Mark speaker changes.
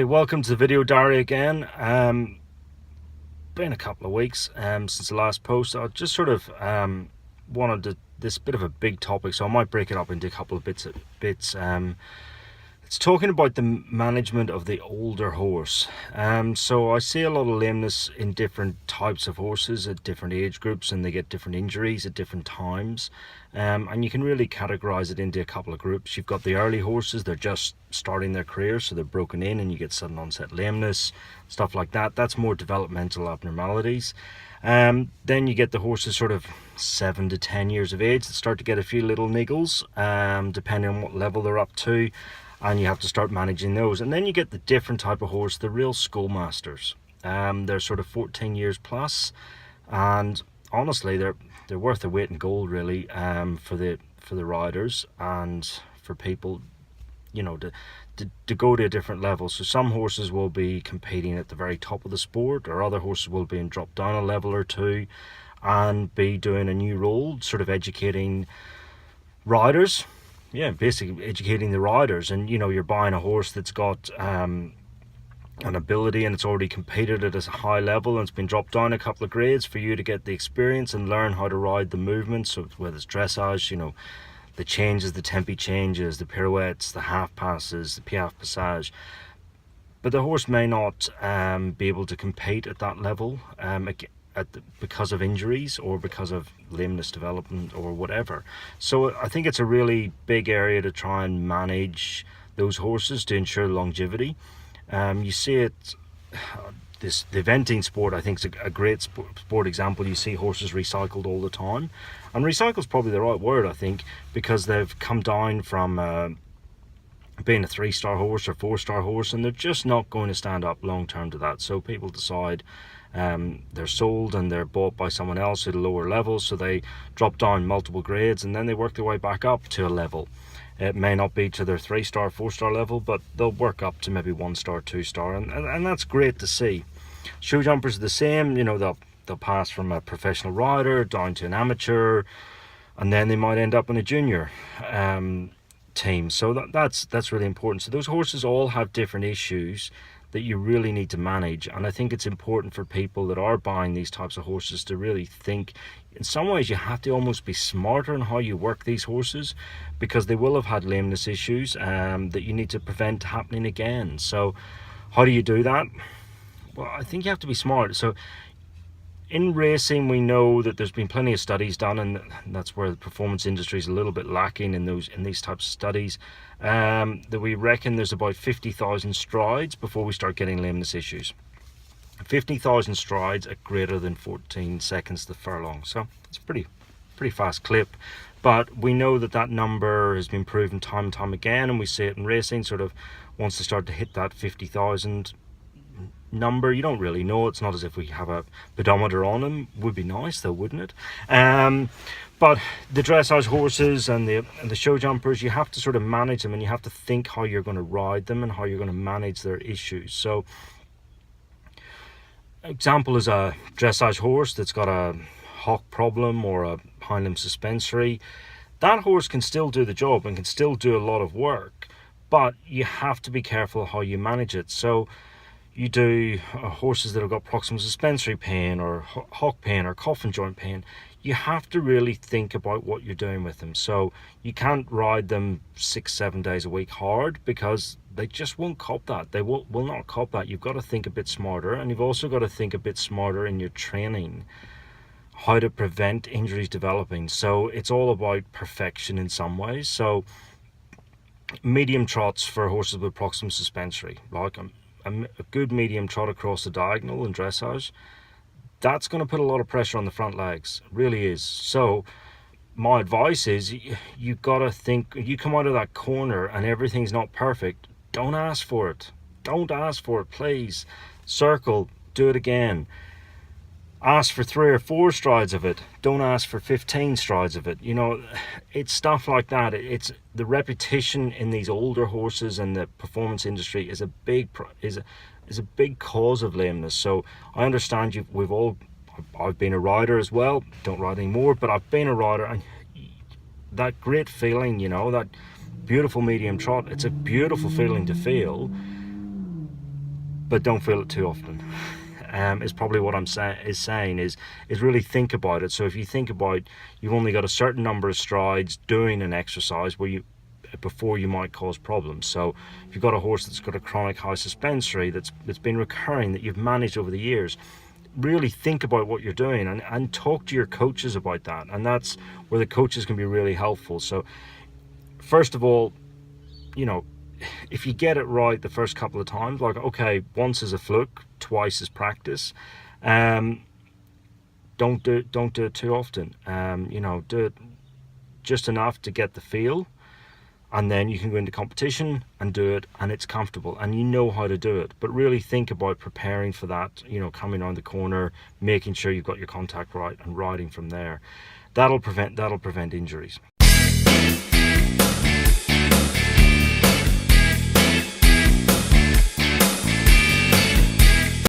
Speaker 1: Hi, welcome to the video diary again. Been a couple of weeks since the last post. I just sort of wanted this bit of a big topic, so I might break it up into a couple of bits. It's talking about the management of the older horse. So I see a lot of lameness in different types of horses at different age groups, and they get different injuries at different times. And you can really categorize it into a couple of groups. You've got the early horses, they're just starting their career, so they're broken in and you get sudden onset lameness, stuff like that. That's more developmental abnormalities. Then you get the horses sort of 7 to 10 years of age that start to get a few little niggles, depending on what level they're up to, and you have to start managing those. And then you get the different type of horse, the real schoolmasters. They're sort of 14 years plus, and honestly they're worth their weight in gold, really, for the riders and for people, you know, to go to a different level. So some horses will be competing at the very top of the sport, or other horses will be dropped down a level or two and be doing a new role, sort of educating riders. Yeah, basically educating the riders. And you know, you're buying a horse that's got an ability and it's already competed at a high level and it's been dropped down a couple of grades for you to get the experience and learn how to ride the movements. So whether it's dressage, you know, the changes, the tempi changes, the pirouettes, the half passes, the piaffe passage. But the horse may not be able to compete at that level because of injuries or because of lameness development or whatever. So I think it's a really big area to try and manage those horses to ensure longevity. You see it, the eventing sport, I think, is a great sport example. You see horses recycled all the time, and recycle is probably the right word, I think, because they've come down from being a 3-star horse or 4-star horse, and they're just not going to stand up long term to that. So people decide they're sold and they're bought by someone else at a lower level, so they drop down multiple grades and then they work their way back up to a level. It may not be to their 3-star, 4-star level, but they'll work up to maybe 1-star, 2-star, and that's great to see. Show jumpers are the same. You know, they'll pass from a professional rider down to an amateur, and then they might end up in a junior team. So that's really important. So those horses all have different issues that you really need to manage, and I think it's important for people that are buying these types of horses to really think. In some ways you have to almost be smarter on how you work these horses, because they will have had lameness issues that you need to prevent happening again. So how do you do that? Well, I think you have to be smart. So in racing, we know that there's been plenty of studies done, and that's where the performance industry is a little bit lacking in these types of studies, that we reckon there's about 50,000 strides before we start getting lameness issues. 50,000 strides at greater than 14 seconds the furlong. So it's a pretty fast clip, but we know that number has been proven time and time again, and we see it in racing. Sort of once they start to hit that 50,000 number, you don't really know. It's not as if we have a pedometer on them. Would be nice though, wouldn't it? But the dressage horses and the show jumpers, you have to sort of manage them, and you have to think how you're going to ride them and how you're going to manage their issues. So example is a dressage horse that's got a hock problem or a hind limb suspensory. That horse can still do the job and can still do a lot of work, but you have to be careful how you manage it. So you do horses that have got proximal suspensory pain or hock pain or coffin joint pain. You have to really think about what you're doing with them. So you can't ride them 6-7 days a week hard, because they just won't cop that. They will not cop that. You've got to think a bit smarter, and you've also got to think a bit smarter in your training, how to prevent injuries developing. So it's all about perfection in some ways. So medium trots for horses with proximal suspensory, like a good medium trot across the diagonal in dressage, that's going to put a lot of pressure on the front legs. It really is. So my advice is, you've got to think, you come out of that corner and everything's not perfect, don't ask for it. Don't ask for it, please. Circle, do it again. Ask for 3 or 4 strides of it. Don't ask for 15 strides of it. You know, it's stuff like that. It's the repetition in these older horses, and the performance industry is a big cause of lameness. So I understand I've been a rider as well. Don't ride anymore, but I've been a rider, and that great feeling, you know, that beautiful medium trot, it's a beautiful feeling to feel. but don't feel it too often. Is probably what I'm saying is really think about it. So if you think about, you've only got a certain number of strides doing an exercise before you might cause problems. So if you've got a horse that's got a chronic high suspensory that's been recurring, that you've managed over the years, really think about what you're doing, and talk to your coaches about that. And that's where the coaches can be really helpful. So first of all, if you get it right the first couple of times, like, okay, once is a fluke, twice is practice. Don't do it too often. Do it just enough to get the feel, and then you can go into competition and do it, and it's comfortable and you know how to do it. But really think about preparing for that, coming around the corner, making sure you've got your contact right, and riding from there. That'll prevent injuries.